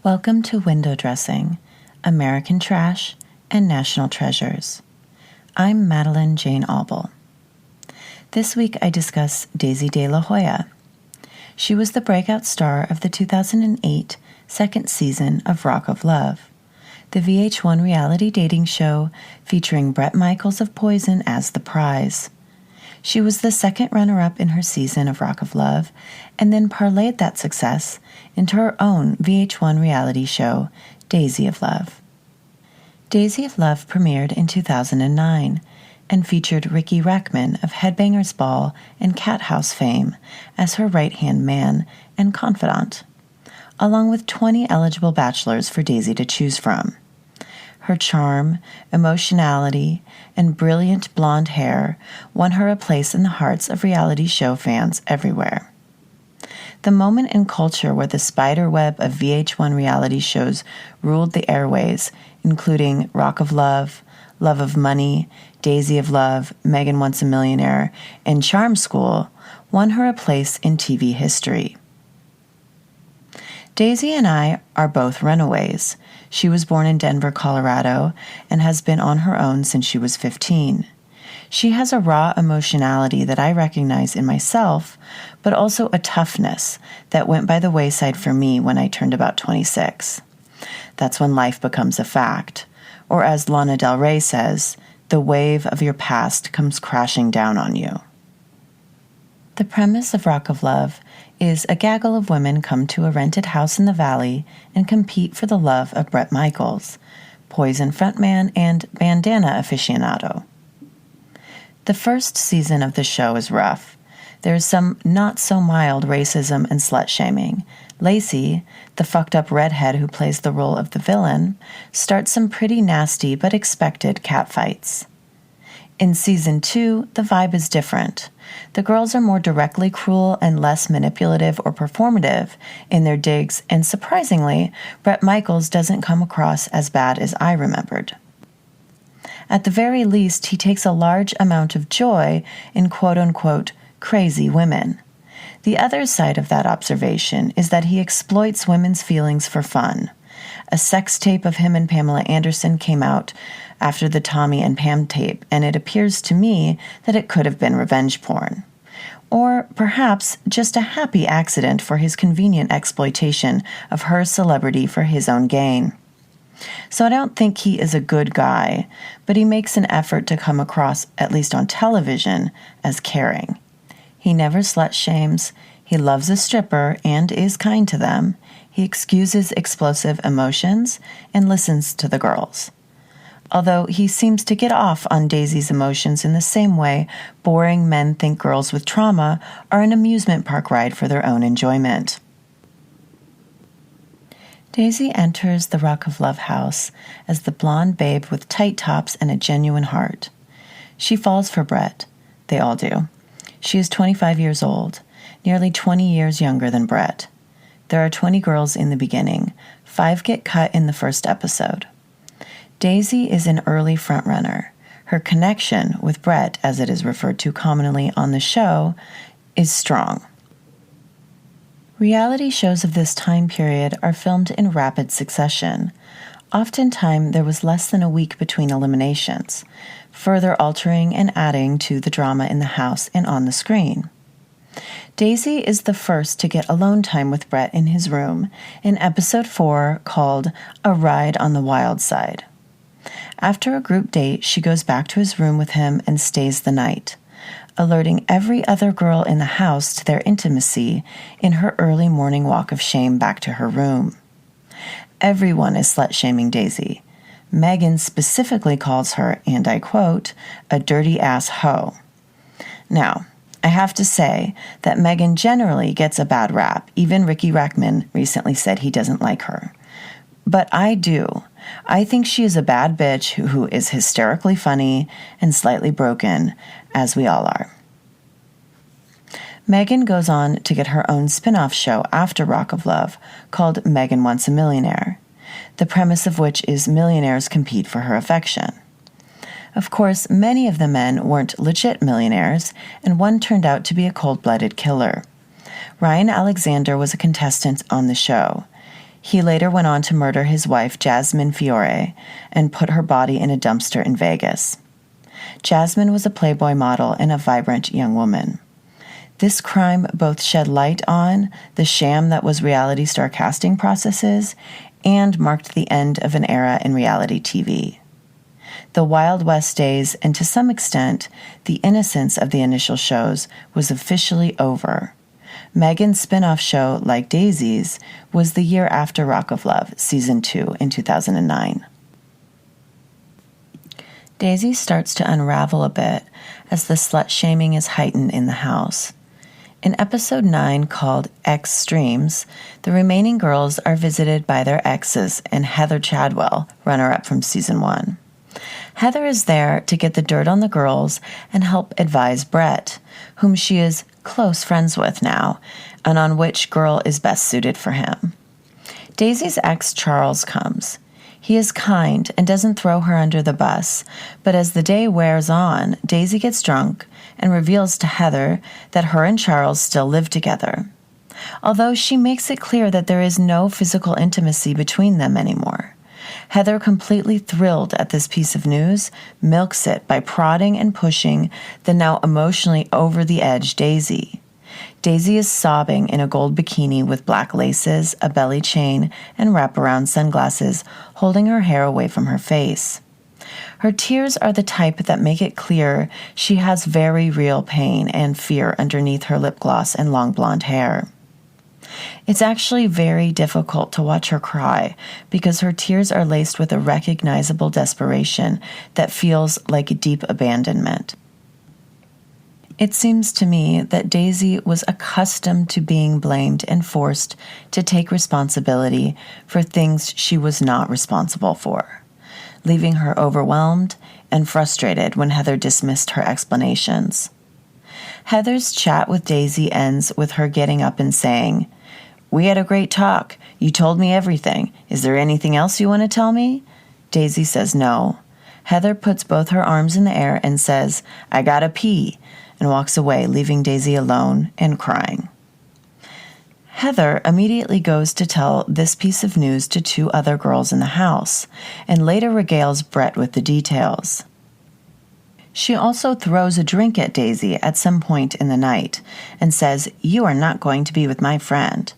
Welcome to Window Dressing, American Trash, and National Treasures. I'm Madeline Jane Albel. This week I discuss Daisy de la Hoya. She was the breakout star of the 2008 second season of Rock of Love, the VH1 reality dating show featuring Bret Michaels of Poison as the prize. She was the second runner-up in her season of Rock of Love, and then parlayed that success into her own VH1 reality show, Daisy of Love. Daisy of Love premiered in 2009 and featured Ricky Rackman of Headbangers Ball and Cat House fame as her right-hand man and confidant, along with 20 eligible bachelors for Daisy to choose from. Her charm, emotionality, and brilliant blonde hair won her a place in the hearts of reality show fans everywhere. The moment in culture where the spider web of VH1 reality shows ruled the airways, including Rock of Love, Love of Money, Daisy of Love, Megan Wants a Millionaire, and Charm School, won her a place in TV history. Daisy and I are both runaways. She was born in Denver, Colorado, and has been on her own since she was 15. She has a raw emotionality that I recognize in myself, but also a toughness that went by the wayside for me when I turned about 26. That's when life becomes a fact. Or as Lana Del Rey says, the wave of your past comes crashing down on you. The premise of Rock of Love is a gaggle of women come to a rented house in the valley and compete for the love of Bret Michaels, Poison frontman and bandana aficionado. The first season of the show is rough. There is some not-so-mild racism and slut-shaming. Lacey, the fucked-up redhead who plays the role of the villain, starts some pretty nasty but expected catfights. In Season 2, the vibe is different. The girls are more directly cruel and less manipulative or performative in their digs, and surprisingly, Bret Michaels doesn't come across as bad as I remembered. At the very least, he takes a large amount of joy in quote-unquote crazy women. The other side of that observation is that he exploits women's feelings for fun. A sex tape of him and Pamela Anderson came out after the Tommy and Pam tape, and it appears to me that it could have been revenge porn. Or perhaps just a happy accident for his convenient exploitation of her celebrity for his own gain. So I don't think he is a good guy, but he makes an effort to come across, at least on television, as caring. He never slut-shames, he loves a stripper and is kind to them, he excuses explosive emotions, and listens to the girls. Although he seems to get off on Daisy's emotions in the same way boring men think girls with trauma are an amusement park ride for their own enjoyment. Daisy enters the Rock of Love house as the blonde babe with tight tops and a genuine heart. She falls for Bret. They all do. She is 25 years old, nearly 20 years younger than Bret. There are 20 girls in the beginning. 5 get cut in the first episode. Daisy is an early frontrunner. Her connection with Bret, as it is referred to commonly on the show, is strong. Reality shows of this time period are filmed in rapid succession. Oftentimes, there was less than a week between eliminations, further altering and adding to the drama in the house and on the screen. Daisy is the first to get alone time with Bret in his room in episode 4 called A Ride on the Wild Side. After a group date, she goes back to his room with him and stays the night, alerting every other girl in the house to their intimacy in her early morning walk of shame back to her room. Everyone is slut-shaming Daisy. Megan specifically calls her, and I quote, a dirty-ass hoe. Now, I have to say that Megan generally gets a bad rap. Even Ricky Rackman recently said he doesn't like her. But I do. I think she is a bad bitch who is hysterically funny and slightly broken, as we all are. Megan goes on to get her own spin-off show after Rock of Love called Megan Wants a Millionaire, the premise of which is millionaires compete for her affection. Of course, many of the men weren't legit millionaires, and one turned out to be a cold-blooded killer. Ryan Alexander was a contestant on the show. He later went on to murder his wife, Jasmine Fiore, and put her body in a dumpster in Vegas. Jasmine was a Playboy model and a vibrant young woman. This crime both shed light on the sham that was reality star casting processes and marked the end of an era in reality TV. The Wild West days, and to some extent, the innocence of the initial shows, was officially over. Megan's spin-off show, Like Daisy's, was the year after Rock of Love, Season 2 in 2009. Daisy starts to unravel a bit as the slut-shaming is heightened in the house. In episode 9, called Extremes, the remaining girls are visited by their exes and Heather Chadwell, runner-up from Season 1. Heather is there to get the dirt on the girls and help advise Brett, whom she is close friends with now, and on which girl is best suited for him. Daisy's ex, Charles, comes. He is kind and doesn't throw her under the bus, but as the day wears on, Daisy gets drunk and reveals to Heather that her and Charles still live together, although she makes it clear that there is no physical intimacy between them anymore. Heather, completely thrilled at this piece of news, milks it by prodding and pushing the now emotionally over-the-edge Daisy. Daisy is sobbing in a gold bikini with black laces, a belly chain, and wraparound sunglasses, holding her hair away from her face. Her tears are the type that make it clear she has very real pain and fear underneath her lip gloss and long blonde hair. It's actually very difficult to watch her cry because her tears are laced with a recognizable desperation that feels like deep abandonment. It seems to me that Daisy was accustomed to being blamed and forced to take responsibility for things she was not responsible for, leaving her overwhelmed and frustrated when Heather dismissed her explanations. Heather's chat with Daisy ends with her getting up and saying, "We had a great talk. You told me everything. Is there anything else you want to tell me?" Daisy says no. Heather puts both her arms in the air and says, "I gotta pee," and walks away, leaving Daisy alone and crying. Heather immediately goes to tell this piece of news to 2 other girls in the house, and later regales Brett with the details. She also throws a drink at Daisy at some point in the night and says, "You are not going to be with my friend,"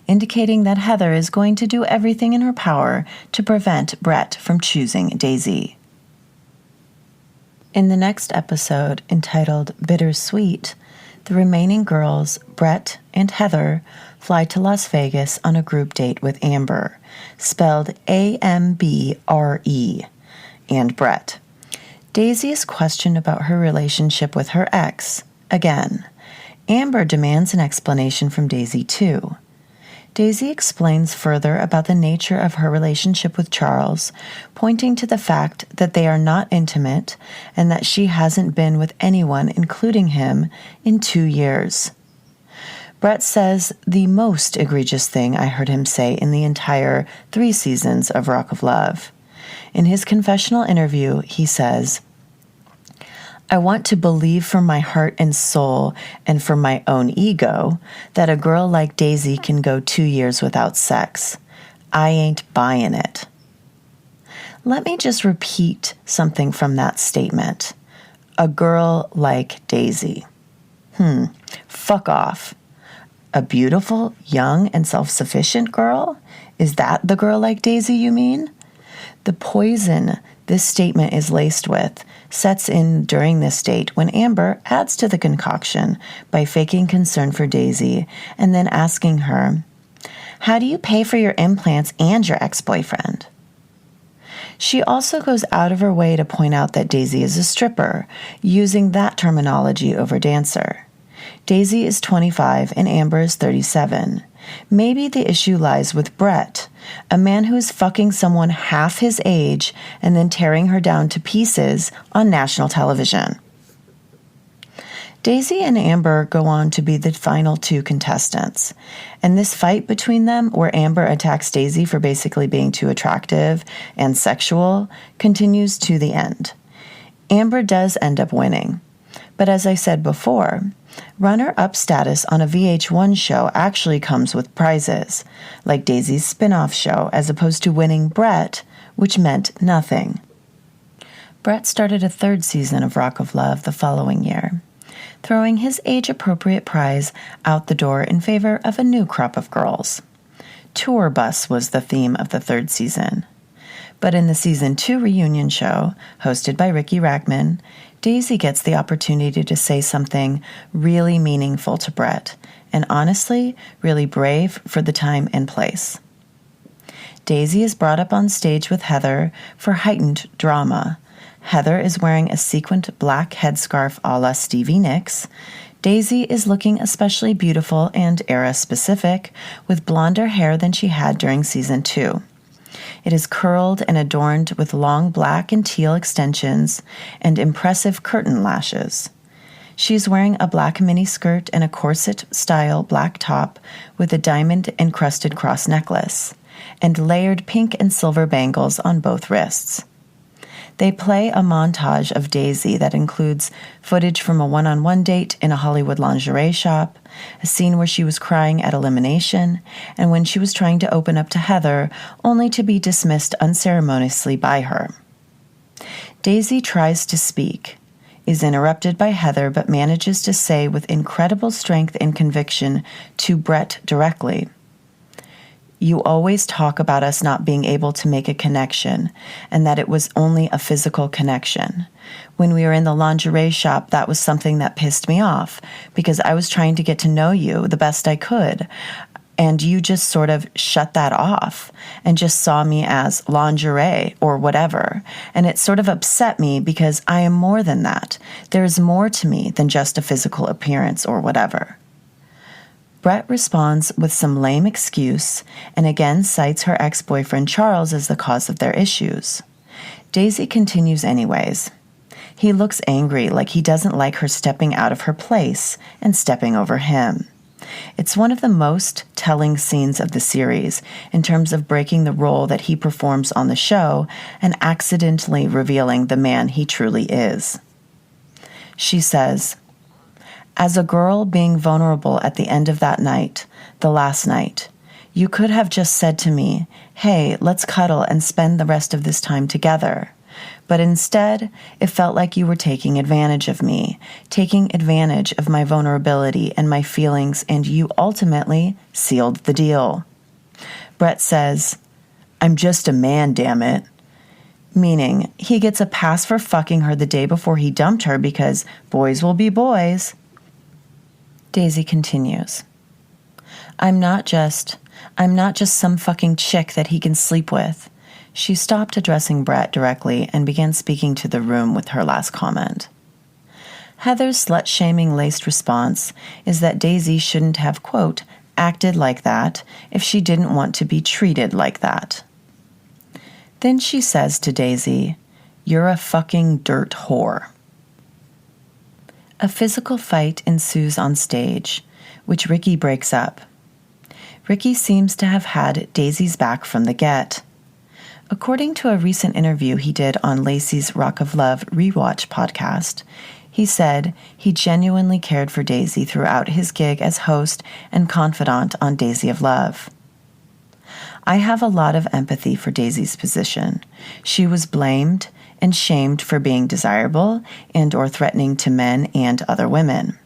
indicating that Heather is going to do everything in her power to prevent Brett from choosing Daisy. In the next episode, entitled Bittersweet, the remaining girls, Brett and Heather, fly to Las Vegas on a group date with Amber, spelled A-M-B-R-E, and Brett. Daisy is questioned about her relationship with her ex. Again, Amber demands an explanation from Daisy too. Daisy explains further about the nature of her relationship with Charles, pointing to the fact that they are not intimate and that she hasn't been with anyone, including him, in 2 years. Brett says the most egregious thing I heard him say in the entire 3 seasons of Rock of Love. In his confessional interview, he says, "I want to believe from my heart and soul and from my own ego that a girl like Daisy can go 2 years without sex. I ain't buying it." Let me just repeat something from that statement. A girl like Daisy. Fuck off. A beautiful, young, and self-sufficient girl? Is that the girl like Daisy you mean? The poison this statement is laced with sets in during this date when Amber adds to the concoction by faking concern for Daisy and then asking her, "How do you pay for your implants and your ex-boyfriend?" She also goes out of her way to point out that Daisy is a stripper, using that terminology over dancer. Daisy is 25 and Amber is 37. Maybe the issue lies with Brett, a man who is fucking someone half his age and then tearing her down to pieces on national television. Daisy and Amber go on to be the final 2 contestants, and this fight between them, where Amber attacks Daisy for basically being too attractive and sexual, continues to the end. Amber does end up winning, but as I said before, Runner-up status on a VH1 show actually comes with prizes, like Daisy's spin-off show, as opposed to winning Brett, which meant nothing. Brett started a third season of Rock of Love the following year, throwing his age-appropriate prize out the door in favor of a new crop of girls. Tour bus was the theme of the third season. But in the Season 2 reunion show, hosted by Ricky Ragman, Daisy gets the opportunity to say something really meaningful to Brett, and honestly, really brave for the time and place. Daisy is brought up on stage with Heather for heightened drama. Heather is wearing a sequined black headscarf a la Stevie Nicks. Daisy is looking especially beautiful and era-specific, with blonder hair than she had during Season 2. It is curled and adorned with long black and teal extensions and impressive curtain lashes. She is wearing a black miniskirt and a corset-style black top with a diamond-encrusted cross necklace, and layered pink and silver bangles on both wrists. They play a montage of Daisy that includes footage from a one-on-one date in a Hollywood lingerie shop, a scene where she was crying at elimination, and when she was trying to open up to Heather, only to be dismissed unceremoniously by her. Daisy tries to speak, is interrupted by Heather, but manages to say with incredible strength and conviction to Brett directly, "You always talk about us not being able to make a connection, and that it was only a physical connection. When we were in the lingerie shop, that was something that pissed me off, because I was trying to get to know you the best I could, and you just sort of shut that off, and just saw me as lingerie or whatever, and it sort of upset me because I am more than that. There is more to me than just a physical appearance or whatever." Brett responds with some lame excuse and again cites her ex-boyfriend Charles as the cause of their issues. Daisy continues anyways. He looks angry, like he doesn't like her stepping out of her place and stepping over him. It's one of the most telling scenes of the series in terms of breaking the role that he performs on the show and accidentally revealing the man he truly is. She says, "As a girl being vulnerable at the end of that night, the last night, you could have just said to me, 'Hey, let's cuddle and spend the rest of this time together.' But instead, it felt like you were taking advantage of me, taking advantage of my vulnerability and my feelings, and you ultimately sealed the deal." Brett says, "I'm just a man, damn it." Meaning, he gets a pass for fucking her the day before he dumped her because boys will be boys. Daisy continues, I'm not just some fucking chick that he can sleep with." She stopped addressing Brett directly and began speaking to the room with her last comment. Heather's slut-shaming laced response is that Daisy shouldn't have, quote, acted like that if she didn't want to be treated like that. Then she says to Daisy, "You're a fucking dirt whore." A physical fight ensues on stage, which Ricky breaks up. Ricky seems to have had Daisy's back from the get. According to a recent interview he did on Lacey's Rock of Love Rewatch podcast, he said he genuinely cared for Daisy throughout his gig as host and confidant on Daisy of Love. I have a lot of empathy for Daisy's position. She was blamed and shamed for being desirable and or threatening to men and other women.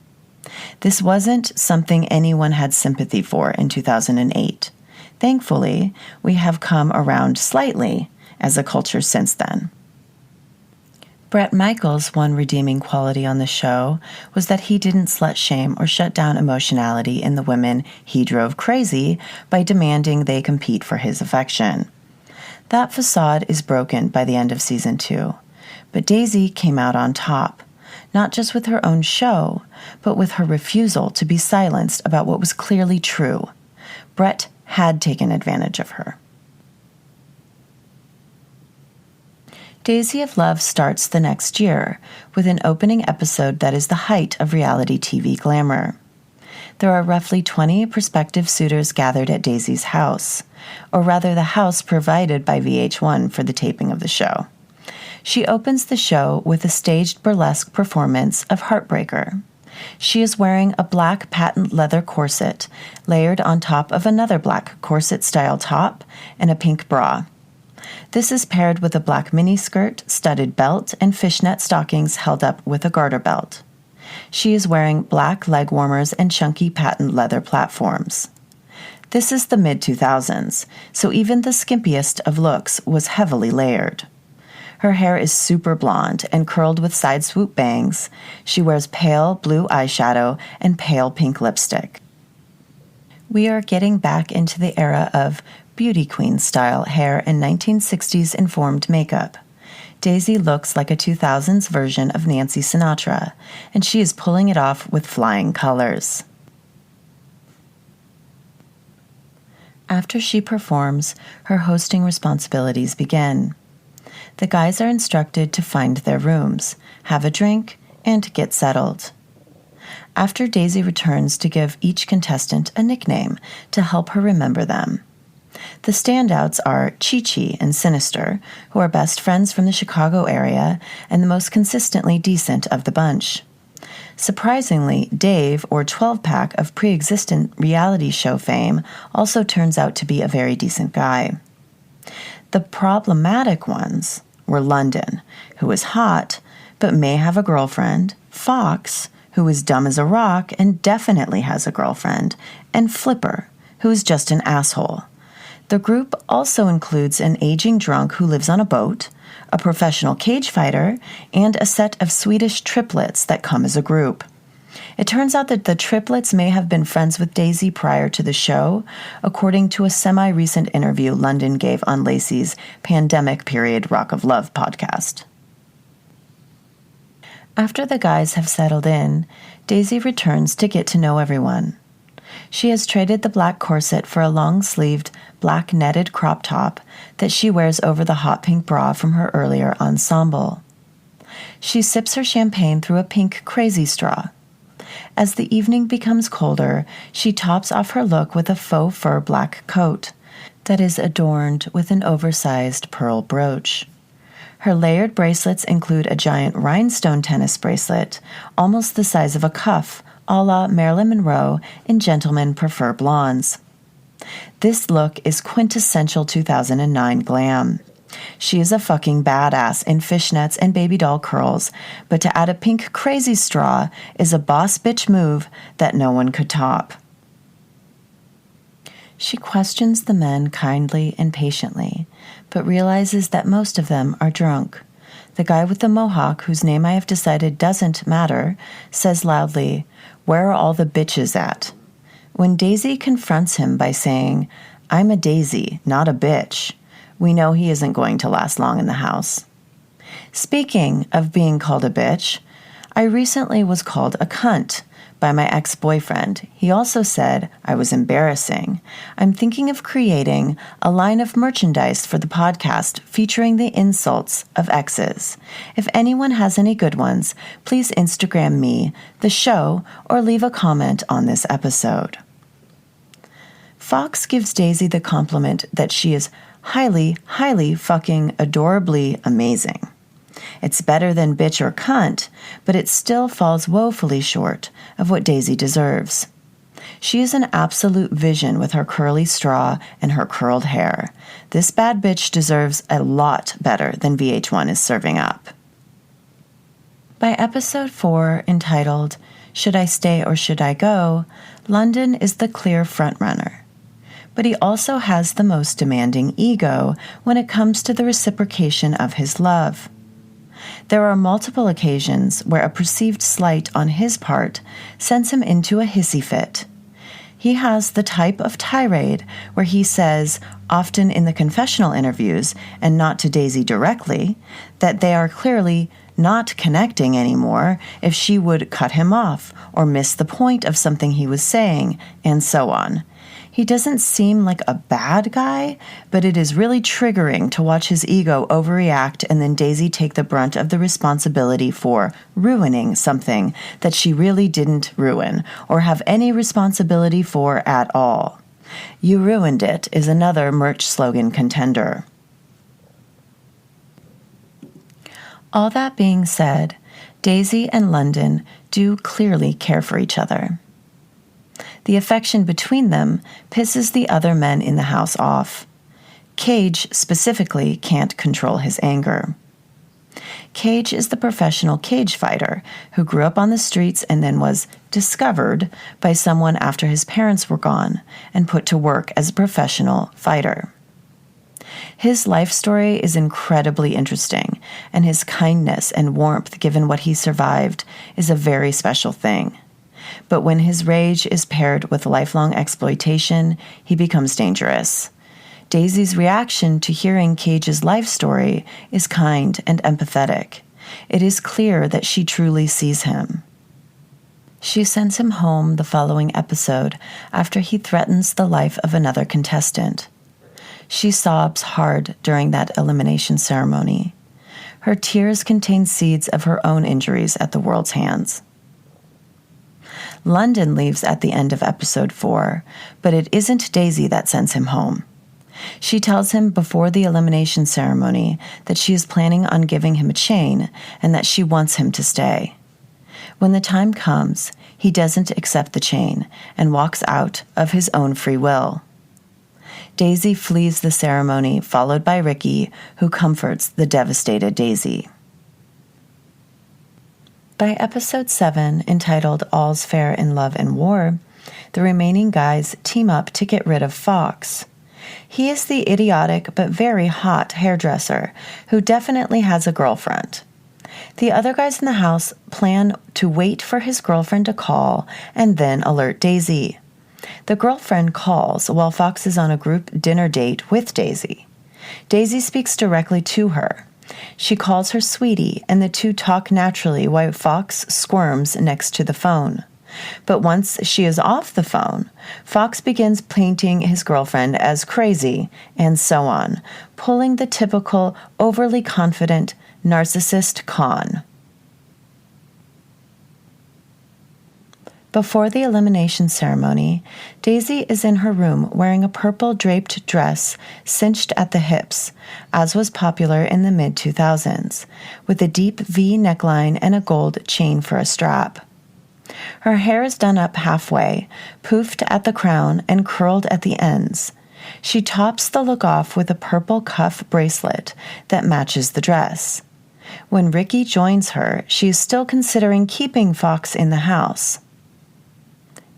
This wasn't something anyone had sympathy for in 2008. Thankfully, we have come around slightly as a culture since then. Bret Michaels' one redeeming quality on the show was that he didn't slut-shame or shut down emotionality in the women he drove crazy by demanding they compete for his affection. That facade is broken by the end of Season 2, but Daisy came out on top, not just with her own show, but with her refusal to be silenced about what was clearly true. Bret had taken advantage of her. Daisy of Love starts the next year with an opening episode that is the height of reality TV glamour. There are roughly 20 prospective suitors gathered at Daisy's house, or rather the house provided by VH1 for the taping of the show. She opens the show with a staged burlesque performance of Heartbreaker. She is wearing a black patent leather corset layered on top of another black corset-style top and a pink bra. This is paired with a black miniskirt, studded belt, and fishnet stockings held up with a garter belt. She is wearing black leg warmers and chunky patent leather platforms. This is the mid-2000s, so even the skimpiest of looks was heavily layered. Her hair is super blonde and curled with side swoop bangs. She wears pale blue eyeshadow and pale pink lipstick. We are getting back into the era of beauty queen style hair and 1960s informed makeup. Daisy looks like a 2000s version of Nancy Sinatra, and she is pulling it off with flying colors. After she performs, her hosting responsibilities begin. The guys are instructed to find their rooms, have a drink, and get settled. After Daisy returns to give each contestant a nickname to help her remember them. The standouts are Chi-Chi and Sinister, who are best friends from the Chicago area and the most consistently decent of the bunch. Surprisingly, Dave, or 12-pack of pre-existent reality show fame, also turns out to be a very decent guy. The problematic ones were London, who is hot, but may have a girlfriend, Fox, who is dumb as a rock and definitely has a girlfriend, and Flipper, who is just an asshole. The group also includes an aging drunk who lives on a boat, a professional cage fighter, and a set of Swedish triplets that come as a group. It turns out that the triplets may have been friends with Daisy prior to the show, according to a semi-recent interview London gave on Lacey's Pandemic Period Rock of Love podcast. After the guys have settled in, Daisy returns to get to know everyone. She has traded the black corset for a long-sleeved, black netted crop top that she wears over the hot pink bra from her earlier ensemble. She sips her champagne through a pink crazy straw. As the evening becomes colder, she tops off her look with a faux fur black coat that is adorned with an oversized pearl brooch. Her layered bracelets include a giant rhinestone tennis bracelet, almost the size of a cuff, a la Marilyn Monroe in Gentlemen Prefer Blondes. This look is quintessential 2009 glam. She is a fucking badass in fishnets and baby doll curls, but to add a pink crazy straw is a boss bitch move that no one could top. She questions the men kindly and patiently, but realizes that most of them are drunk. The guy with the mohawk, whose name I have decided doesn't matter, says loudly, "Where are all the bitches at?" When Daisy confronts him by saying, "I'm a daisy, not a bitch," we know he isn't going to last long in the house. Speaking of being called a bitch, I recently was called a cunt by my ex-boyfriend. He also said I was embarrassing. I'm thinking of creating a line of merchandise for the podcast featuring the insults of exes. If anyone has any good ones, please Instagram me, the show, or leave a comment on this episode. Fox gives Daisy the compliment that she is highly, highly fucking adorably amazing. It's better than bitch or cunt, but it still falls woefully short of what Daisy deserves. She is an absolute vision with her curly straw and her curled hair. This bad bitch deserves a lot better than VH1 is serving up. By episode 4, entitled Should I Stay or Should I Go?, London is the clear frontrunner. But he also has the most demanding ego when it comes to the reciprocation of his love. There are multiple occasions where a perceived slight on his part sends him into a hissy fit. He has the type of tirade where he says, often in the confessional interviews and not to Daisy directly, that they are clearly not connecting anymore if she would cut him off or miss the point of something he was saying, and so on. He doesn't seem like a bad guy, but it is really triggering to watch his ego overreact and then Daisy take the brunt of the responsibility for ruining something that she really didn't ruin or have any responsibility for at all. "You ruined it" is another merch slogan contender. All that being said, Daisy and London do clearly care for each other. The affection between them pisses the other men in the house off. Cage specifically can't control his anger. Cage is the professional cage fighter who grew up on the streets and then was discovered by someone after his parents were gone and put to work as a professional fighter. His life story is incredibly interesting, and his kindness and warmth given what he survived is a very special thing. But when his rage is paired with lifelong exploitation, he becomes dangerous. Daisy's reaction to hearing Cage's life story is kind and empathetic. It is clear that she truly sees him. She sends him home the following episode after he threatens the life of another contestant. She sobs hard during that elimination ceremony. Her tears contain seeds of her own injuries at the world's hands. London leaves at the end of episode 4, but it isn't Daisy that sends him home. She tells him before the elimination ceremony that she is planning on giving him a chain and that she wants him to stay. When the time comes, he doesn't accept the chain and walks out of his own free will. Daisy flees the ceremony, followed by Ricky, who comforts the devastated Daisy. By episode 7, entitled All's Fair in Love and War, the remaining guys team up to get rid of Fox. He is the idiotic but very hot hairdresser who definitely has a girlfriend. The other guys in the house plan to wait for his girlfriend to call and then alert Daisy. The girlfriend calls while Fox is on a group dinner date with Daisy. Daisy speaks directly to her. She calls her sweetie, and the two talk naturally while Fox squirms next to the phone. But once she is off the phone, Fox begins painting his girlfriend as crazy, and so on, pulling the typical overly confident narcissist con. Before the elimination ceremony, Daisy is in her room wearing a purple draped dress cinched at the hips, as was popular in the mid-2000s, with a deep V neckline and a gold chain for a strap. Her hair is done up halfway, poofed at the crown and curled at the ends. She tops the look off with a purple cuff bracelet that matches the dress. When Ricky joins her, she is still considering keeping Fox in the house.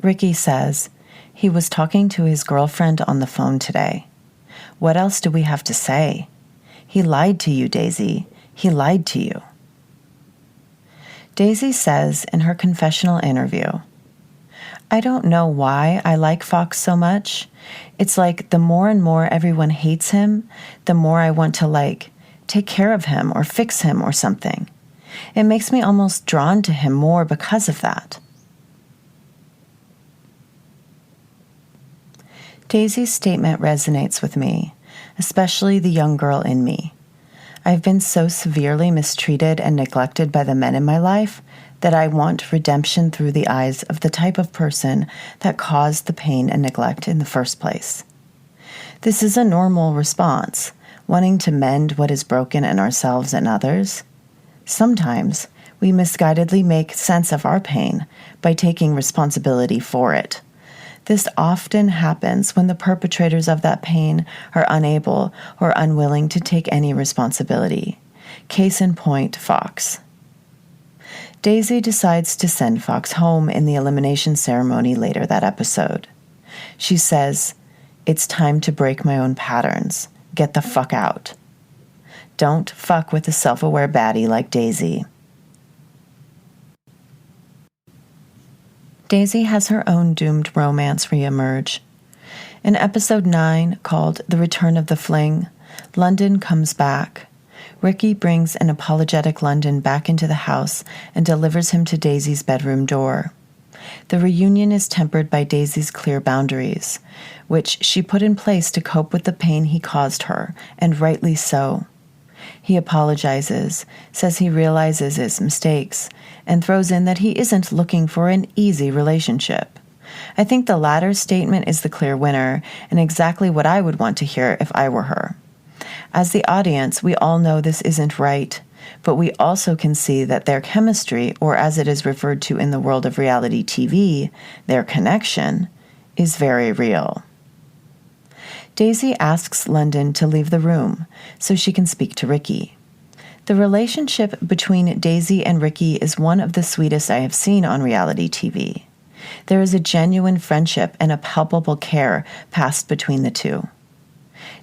Ricky says, "He was talking to his girlfriend on the phone today. What else do we have to say? He lied to you, Daisy. He lied to you." Daisy says in her confessional interview, "I don't know why I like Fox so much. It's like the more and more everyone hates him, the more I want to take care of him or fix him or something. It makes me almost drawn to him more because of that." Daisy's statement resonates with me, especially the young girl in me. I've been so severely mistreated and neglected by the men in my life that I want redemption through the eyes of the type of person that caused the pain and neglect in the first place. This is a normal response, wanting to mend what is broken in ourselves and others. Sometimes we misguidedly make sense of our pain by taking responsibility for it. This often happens when the perpetrators of that pain are unable or unwilling to take any responsibility. Case in point, Fox. Daisy decides to send Fox home in the elimination ceremony later that episode. She says, "It's time to break my own patterns. Get the fuck out. Don't fuck with a self-aware baddie like Daisy." Daisy has her own doomed romance reemerge. In episode 9, called The Return of the Fling, London comes back. Ricky brings an apologetic London back into the house and delivers him to Daisy's bedroom door. The reunion is tempered by Daisy's clear boundaries, which she put in place to cope with the pain he caused her, and rightly so. He apologizes, says he realizes his mistakes, and throws in that he isn't looking for an easy relationship. I think the latter statement is the clear winner, and exactly what I would want to hear if I were her. As the audience, we all know this isn't right. but we also can see that their chemistry, or as it is referred to in the world of reality TV, their connection, is very real. Daisy asks London to leave the room so she can speak to Ricky. The relationship between Daisy and Ricky is one of the sweetest I have seen on reality TV. There is a genuine friendship and a palpable care passed between the two.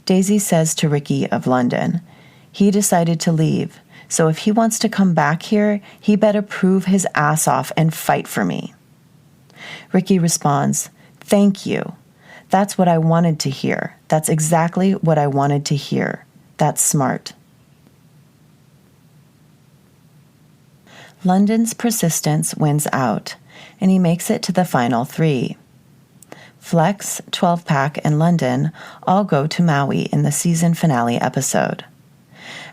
Daisy says to Ricky of London, "He decided to leave, so if he wants to come back here, he better prove his ass off and fight for me." Ricky responds, "Thank you. That's what I wanted to hear. That's exactly what I wanted to hear. That's smart." London's persistence wins out, and he makes it to the final 3. Flex, 12-Pack, and London all go to Maui in the season finale episode.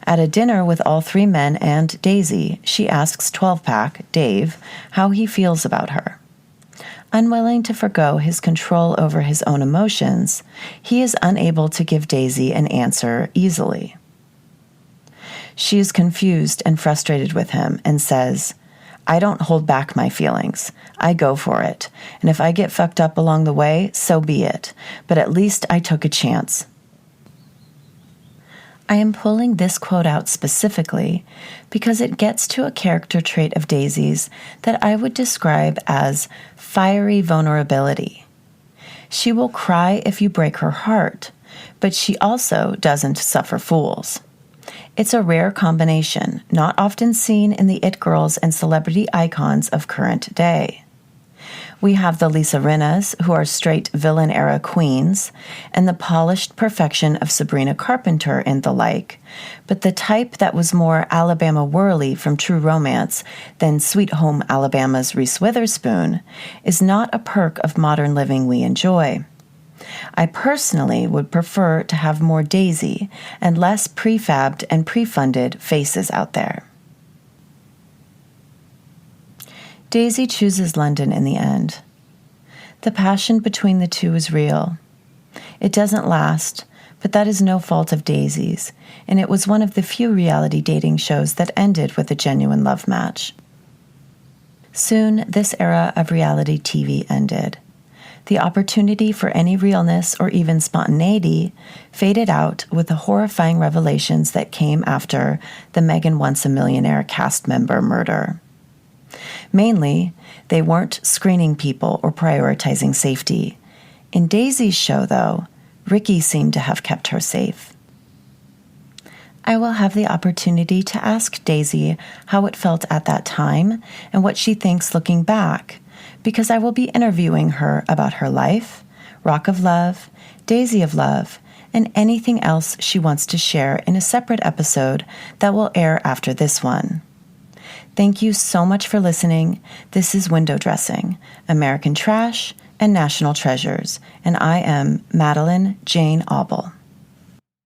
At a dinner with all 3 men and Daisy, she asks 12-Pack, Dave, how he feels about her. Unwilling to forgo his control over his own emotions, he is unable to give Daisy an answer easily. She is confused and frustrated with him and says, "I don't hold back my feelings. I go for it. And if I get fucked up along the way, so be it. But at least I took a chance." I am pulling this quote out specifically because it gets to a character trait of Daisy's that I would describe as fiery vulnerability. She will cry if you break her heart, but she also doesn't suffer fools. It's a rare combination, not often seen in the it girls and celebrity icons of current day. We have the Lisa Rinnas, who are straight villain-era queens, and the polished perfection of Sabrina Carpenter and the like, but the type that was more Alabama Whirly from True Romance than Sweet Home Alabama's Reese Witherspoon is not a perk of modern living we enjoy. I personally would prefer to have more Daisy and less prefabbed and pre-funded faces out there. Daisy chooses London in the end. The passion between the two is real. It doesn't last, but that is no fault of Daisy's, and it was one of the few reality dating shows that ended with a genuine love match. Soon, this era of reality TV ended. The opportunity for any realness or even spontaneity faded out with the horrifying revelations that came after the Megan Once a Millionaire cast member murder. Mainly, they weren't screening people or prioritizing safety. In Daisy's show, though, Ricky seemed to have kept her safe. I will have the opportunity to ask Daisy how it felt at that time and what she thinks looking back, because I will be interviewing her about her life, Rock of Love, Daisy of Love, and anything else she wants to share in a separate episode that will air after this one. Thank you so much for listening. This is Window Dressing, American Trash and National Treasures, and I am Madeline Jane Auble.